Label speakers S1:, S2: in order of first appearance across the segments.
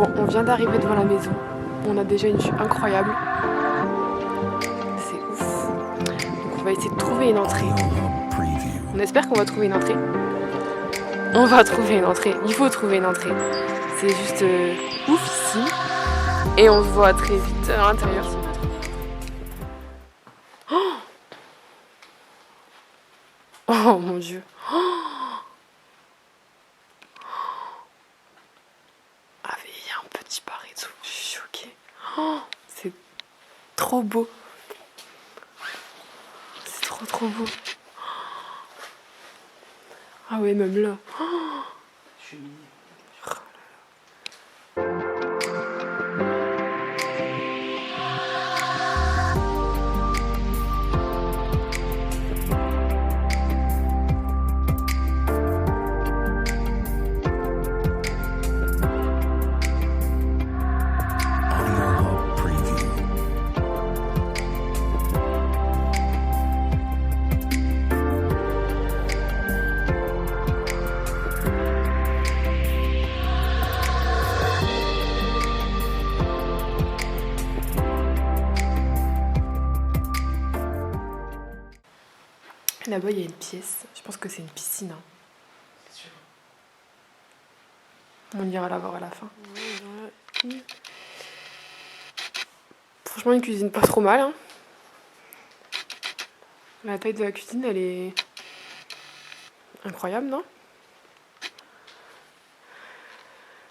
S1: Bon, on vient d'arriver devant la maison. On a déjà une vue incroyable. C'est ouf. Donc on va essayer de trouver une entrée. On espère qu'on va trouver une entrée. On va trouver une entrée. Il faut trouver une entrée. C'est juste ouf ici. Et on se voit très vite à l'intérieur. Oh, oh mon Dieu. Ah mais il y a un petit bar et tout. Je suis choquée. Oh, c'est trop beau. C'est trop beau. Ah ouais, même là. Là-bas, il y a une pièce. Je pense que c'est une piscine. Hein. On ira la voir à la fin. Franchement, une cuisine pas trop mal. Hein. La taille de la cuisine, elle est incroyable, non?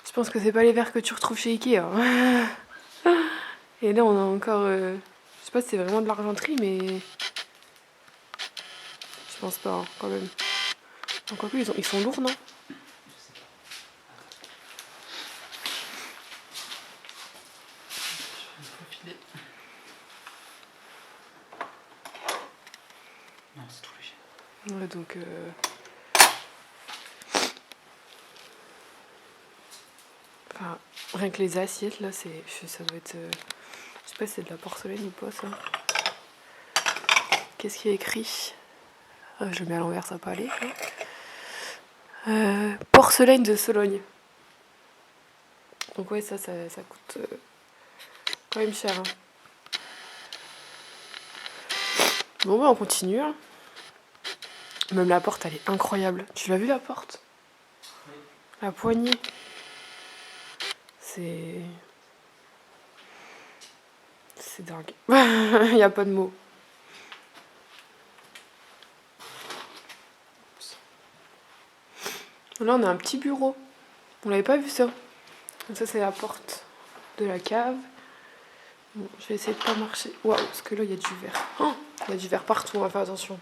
S1: Je pense que c'est pas les verres que tu retrouves chez Ikea. Hein. Et là, on a encore... Je sais pas si c'est vraiment de l'argenterie, mais... Je pense pas, hein, quand même. Donc, en plus, ils sont lourds, non?
S2: Non, c'est trop léger.
S1: Ouais, donc... Enfin, rien que les assiettes, là, ça doit être... Je sais pas si c'est de la porcelaine ou pas, ça. Qu'est-ce qu'il y a écrit? Je le mets à l'envers, ça va pas aller. Porcelaine de Sologne. Donc ouais, ça coûte quand même cher. Hein. Bon, bah on continue. Hein. Même la porte, elle est incroyable. Tu l'as vu, la porte? Oui. La poignée. C'est dingue. Il n'y a pas de mots. Là, on a un petit bureau. On l'avait pas vu, ça. Donc ça, c'est la porte de la cave. Bon, je vais essayer de pas marcher. Waouh, parce que là, il y a du verre. Oh, il y a du verre partout, on va faire attention.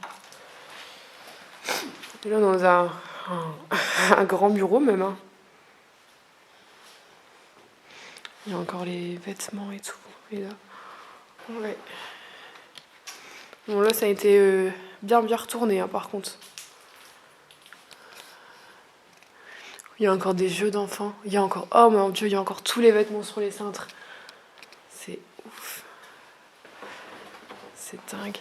S1: Et là, on a un grand bureau, même. Hein. Il y a encore les vêtements et tout. Et là, ouais. Bon, là, ça a été bien retourné, hein, par contre. Il y a encore des jeux d'enfants. Il y a encore... Oh mon Dieu, il y a encore tous les vêtements sur les cintres. C'est ouf. C'est dingue.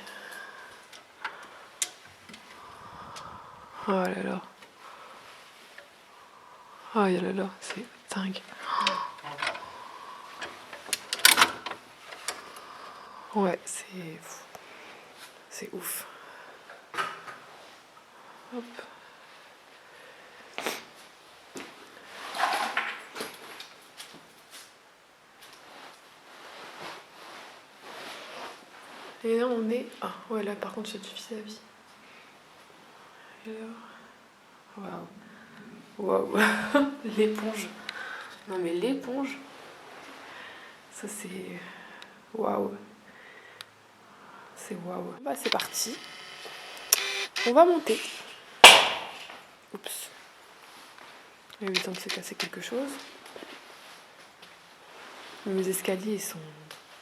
S1: Oh là là. Oh là là, c'est dingue. Ouais, c'est ouf. Hop. Et là, on est... Ah, ouais, là, par contre, j'ai du vis-à-vis. Et là... Waouh. Waouh. L'éponge. Non, mais l'éponge... Ça, c'est... Waouh. C'est waouh. Bah, c'est parti. On va monter. Oups. Il y a eu le temps de se casser quelque chose. Les escaliers, ils sont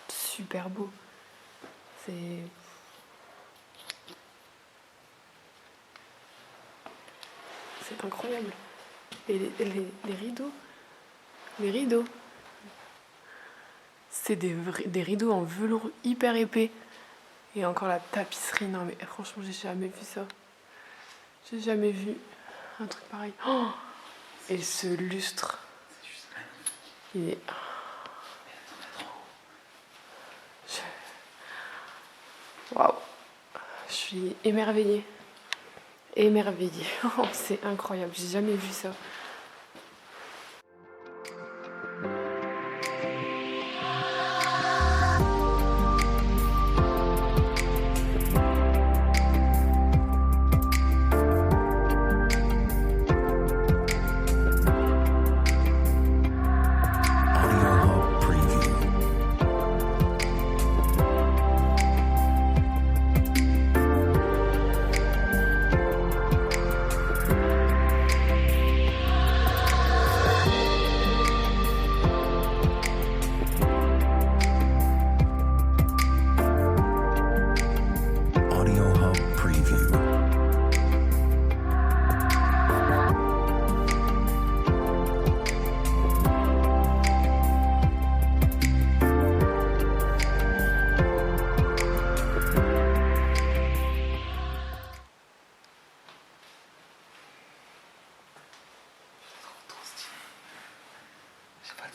S1: super beaux. C'est incroyable. Et les rideaux. Les rideaux. C'est des rideaux en velours hyper épais. Et encore la tapisserie. Non mais franchement, j'ai jamais vu ça. J'ai jamais vu un truc pareil. Oh, et ce lustre. Il est... Waouh. Je suis émerveillée. Émerveillée. C'est incroyable. J'ai jamais vu ça.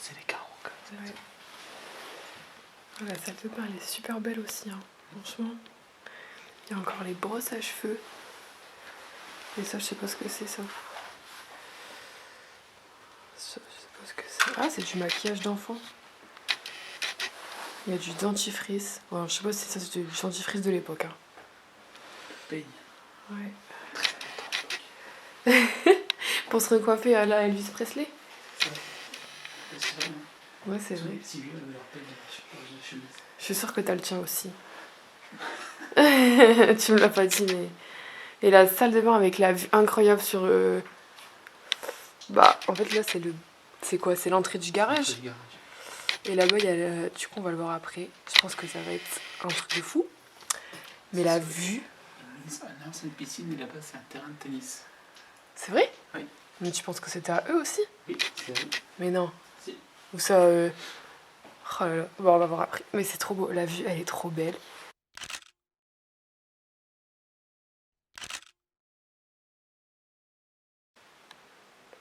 S2: C'est les carreaux comme ça.
S1: Ouais. La salle de bain elle est super belle aussi, hein. Franchement. Il y a encore les brosses à cheveux. Et ça je sais pas ce que c'est ça. Je sais pas ce que c'est. Ah c'est du maquillage d'enfant. Il y a du dentifrice. Ouais, je sais pas si ça c'est du dentifrice de l'époque. Hein.
S2: Peigne.
S1: Ouais. Pour se recoiffer à la Elvis Presley. Ouais, c'est vrai. Je suis sûre que t'as le tien aussi. Tu me l'as pas dit, mais... Et la salle de bain avec la vue incroyable sur... Bah, en fait, là, c'est le... C'est quoi? C'est l'entrée du garage. Et là-bas, il y a le... Du coup, on va le voir après. Je pense que ça va être un truc de fou. Mais la vue...
S2: Non, c'est une piscine, et là-bas, c'est un terrain de tennis.
S1: C'est vrai?
S2: Oui.
S1: Mais tu penses que c'était à eux aussi?
S2: Oui, c'est vrai.
S1: Mais non.
S2: Si.
S1: Ou ça... Oh là là. Bon, on va voir après. Mais c'est trop beau. La vue, elle est trop belle.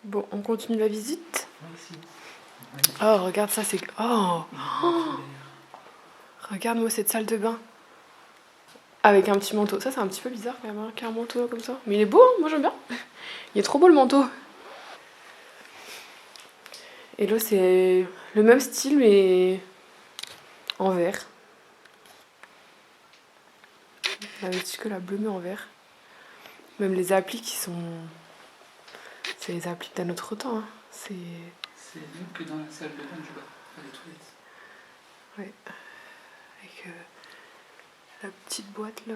S1: Bon, on continue la visite. Oh, regarde ça, c'est... Oh, regarde-moi cette salle de bain. Avec un petit manteau. Ça, c'est un petit peu bizarre quand même, hein, qu'un manteau comme ça. Mais il est beau, hein, moi j'aime bien. Il est trop beau le manteau. Et là, c'est le même style, mais en vert. Avec que la bleue, mais en vert. Même les applis qui sont... C'est les applis d'un autre temps. Hein. C'est
S2: même que dans la salle de bain du bas, pas les toilettes.
S1: Ouais. Avec la petite boîte là.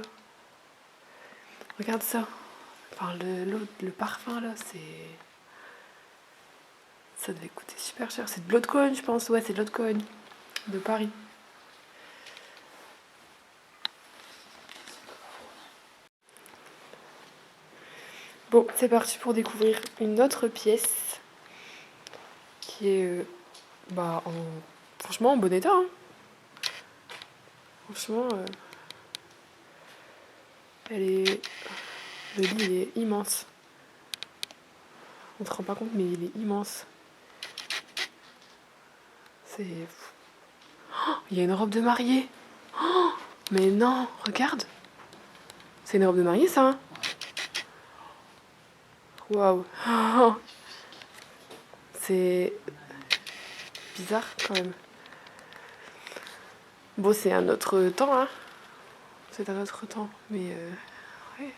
S1: Regarde ça. Enfin, le parfum là, c'est... Ça devait coûter super cher. C'est de l'eau de Cologne, je pense. Ouais, c'est de l'eau de Cologne. De Paris. Bon, c'est parti pour découvrir une autre pièce. Qui est... franchement, en bon état. Hein. Franchement... Elle est... Le lit, il est immense. On se rend pas compte, mais il est immense. C'est... Oh, il y a une robe de mariée. Oh, mais non, regarde. C'est une robe de mariée, ça. Hein. Waouh. Oh, c'est bizarre, quand même. Bon, c'est un autre temps, hein. C'est un autre temps, mais... ouais.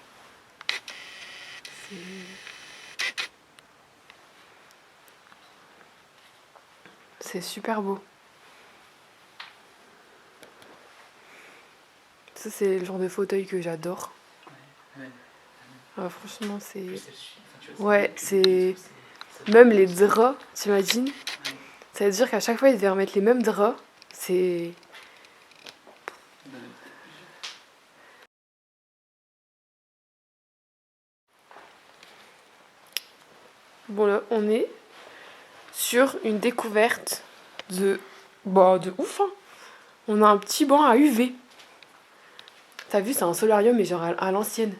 S1: C'est super beau. Ça, c'est le genre de fauteuil que j'adore. Ah, franchement, c'est... Ouais, c'est... Même les draps, t'imagines? Ça veut dire qu'à chaque fois, ils devaient remettre les mêmes draps. C'est... Bon, là, on est sur une découverte de... Bah, de ouf, hein. On a un petit banc à UV. T'as vu, c'est un solarium, mais genre à l'ancienne.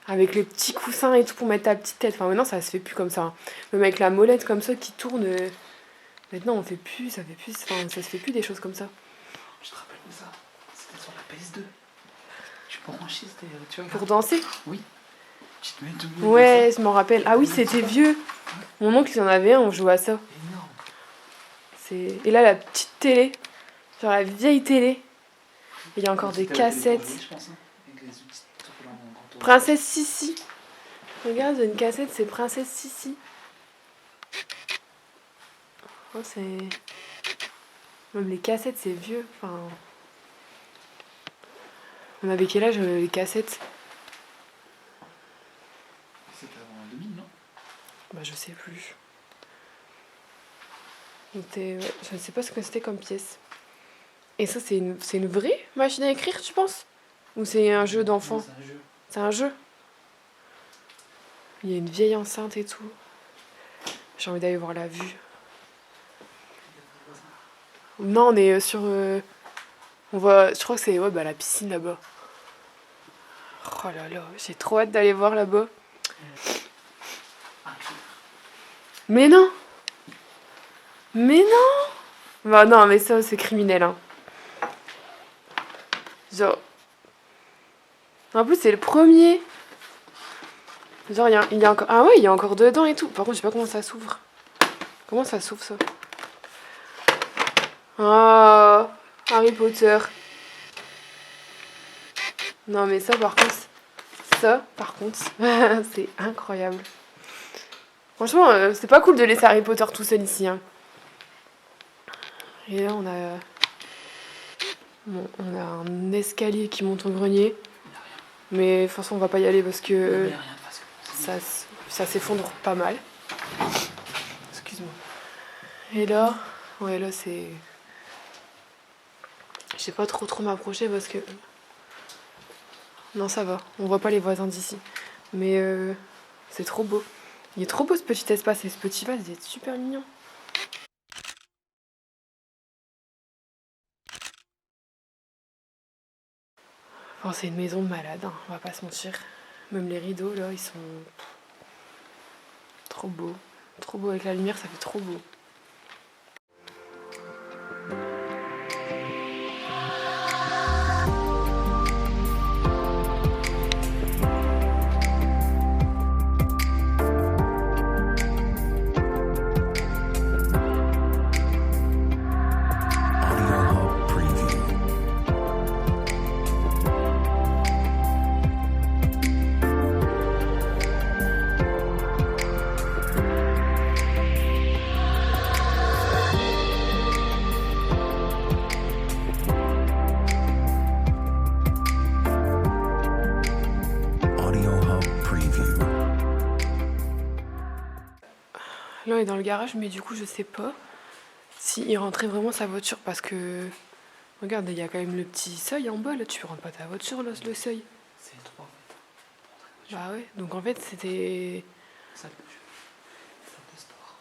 S1: Avec les petits coussins et tout pour mettre ta petite tête. Enfin, maintenant, ça se fait plus comme ça. Hein. Même avec la molette comme ça qui tourne. Maintenant, on fait plus, enfin, ça se fait plus des choses comme ça.
S2: Je te rappelle de ça. C'était sur la PS2. Tu branchais, tu vois.
S1: Pour danser?
S2: Oui. Tu te mets debout.
S1: Ouais, je m'en rappelle. Ah oui, c'était vieux. Mon oncle, il en avait un, on jouait à ça.
S2: Énorme.
S1: Et là, la petite télé. Genre la vieille télé. Il y a encore des
S2: C'était la télé
S1: cassettes.
S2: pour jouer, je pense, hein, avec les outils tout en grand.
S1: Princesse Sissi. Regarde, j'ai une cassette, c'est Princesse Sissi. Oh, c'est... Même les cassettes, c'est vieux. Enfin... On avait quel âge, les cassettes?
S2: C'était avant 2000, non?
S1: Bah, je sais plus. Ouais, je ne sais pas ce que c'était comme pièce. Et ça, c'est une vraie machine à écrire, tu penses? Ou c'est un jeu d'enfant?
S2: C'est un jeu.
S1: C'est un jeu. Il y a une vieille enceinte et tout. J'ai envie d'aller voir la vue. Non, on est sur... on voit... Je crois que c'est la piscine là-bas. Oh là là, j'ai trop hâte d'aller voir là-bas. Mais non! Mais non! Bah non, mais ça, c'est criminel, hein. Genre... En plus, c'est le premier. Genre, il y a encore... Ah ouais, il y a encore dedans et tout. Par contre, je sais pas comment ça s'ouvre. Comment ça s'ouvre, ça? Oh, Harry Potter. Non, mais ça, par contre, c'est incroyable. Franchement, c'est pas cool de laisser Harry Potter tout seul ici, hein. Et là, on a un escalier qui monte au grenier. Mais de toute façon, on va pas y aller parce que ça s'effondre pas mal. Excuse-moi. Et là, ouais, là, c'est... Je sais pas trop m'approcher parce que... Non, ça va. On voit pas les voisins d'ici. Mais c'est trop beau. Il est trop beau ce petit espace et ce petit vase, il est super mignon. Enfin, c'est une maison de malade, hein, on va pas se mentir. Même les rideaux, là, ils sont trop beaux. Trop beau avec la lumière, ça fait trop beau. Là, on est dans le garage, mais du coup, je sais pas s'il rentrait vraiment sa voiture parce que... Regarde, il y a quand même le petit seuil en bas, là, tu rentres pas ta voiture, là, le seuil.
S2: C'est 3 mètres.
S1: Bah ouais, donc en fait, c'était...
S2: Ça de sport.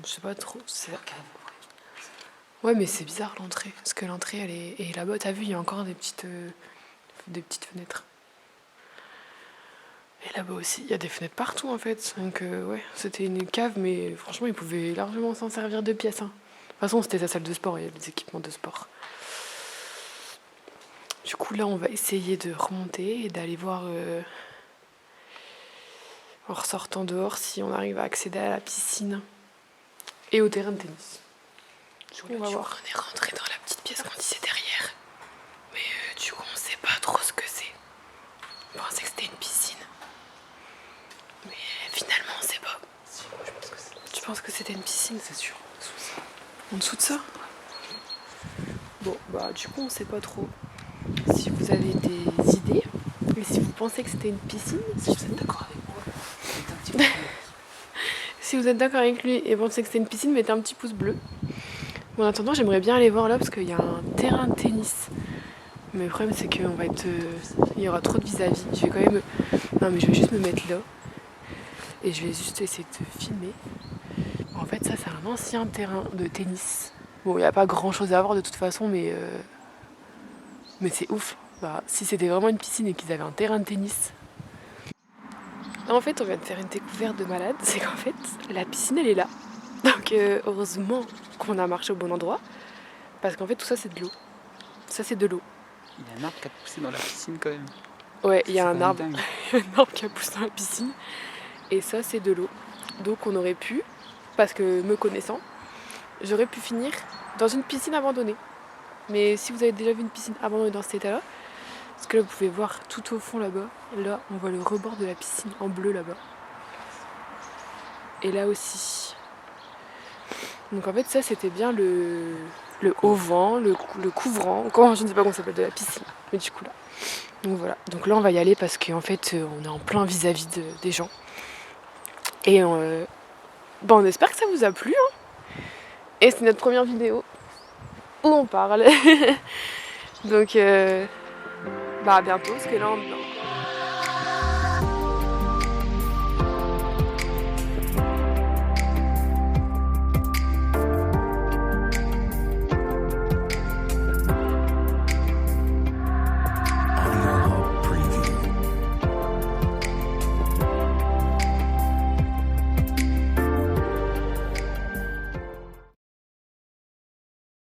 S1: Je sais pas trop.
S2: C'est la cave, en vrai.
S1: Ouais, mais c'est bizarre l'entrée, parce que l'entrée, elle est... Et là-bas, t'as vu, il y a encore des petites fenêtres. Et là-bas aussi, il y a des fenêtres partout en fait. Donc ouais, c'était une cave, mais franchement, ils pouvaient largement s'en servir de pièces. Hein. De toute façon, c'était sa salle de sport, il y avait des équipements de sport. Du coup, là, on va essayer de remonter et d'aller voir, en ressortant dehors, si on arrive à accéder à la piscine et au terrain de tennis. Du coup, on va voir. On est rentré dans la petite pièce qu'on disait derrière. Mais du coup, on sait pas trop ce que c'est. On pensait que c'était une piscine. Mais finalement, on sait pas.
S2: Si, moi, je pense que c'est...
S1: Tu penses que c'était une piscine?
S2: C'est sûr, sous ça.
S1: En dessous de ça? Bon, bah du coup, on sait pas trop. Si vous avez des idées, et si vous pensez que c'était une piscine,
S2: si vous êtes d'accord avec moi, mettez un petit pouce bleu.
S1: Si vous êtes d'accord avec lui et pensez que c'était une piscine, mettez un petit pouce bleu. Bon, en attendant, j'aimerais bien aller voir là parce qu'il y a un terrain de tennis. Mais le problème, c'est qu'on va être... il y aura trop de vis-à-vis. Je vais quand même... Non, mais je vais juste me mettre là. Et je vais juste essayer de filmer. En fait, ça, c'est un ancien terrain de tennis. Bon, il n'y a pas grand-chose à voir de toute façon, mais c'est ouf. Bah, si c'était vraiment une piscine et qu'ils avaient un terrain de tennis. En fait, on vient de faire une découverte de malade. C'est qu'en fait, la piscine, elle est là. Donc, heureusement qu'on a marché au bon endroit. Parce qu'en fait tout ça c'est de l'eau. Ça c'est de l'eau.
S2: Il y a un arbre qui a poussé dans la piscine quand même.
S1: Ouais, il y a
S2: C'est
S1: un
S2: quand même
S1: arbre,
S2: dingue.
S1: un arbre qui a poussé dans la piscine. Et ça c'est de l'eau. Donc on aurait pu, parce que me connaissant, j'aurais pu finir dans une piscine abandonnée. Mais si vous avez déjà vu une piscine abandonnée dans cet état-là, parce que là vous pouvez voir tout au fond là-bas, là on voit le rebord de la piscine en bleu là-bas. Et là aussi. Donc en fait ça c'était bien le auvent, le couvrant, encore je ne sais pas comment ça s'appelle, de la piscine. Mais du coup là. Donc voilà. Donc là on va y aller parce qu'en fait on est en plein vis-à-vis des gens. Et on espère que ça vous a plu. Hein. Et c'est notre première vidéo où on parle. Donc à bientôt parce que là on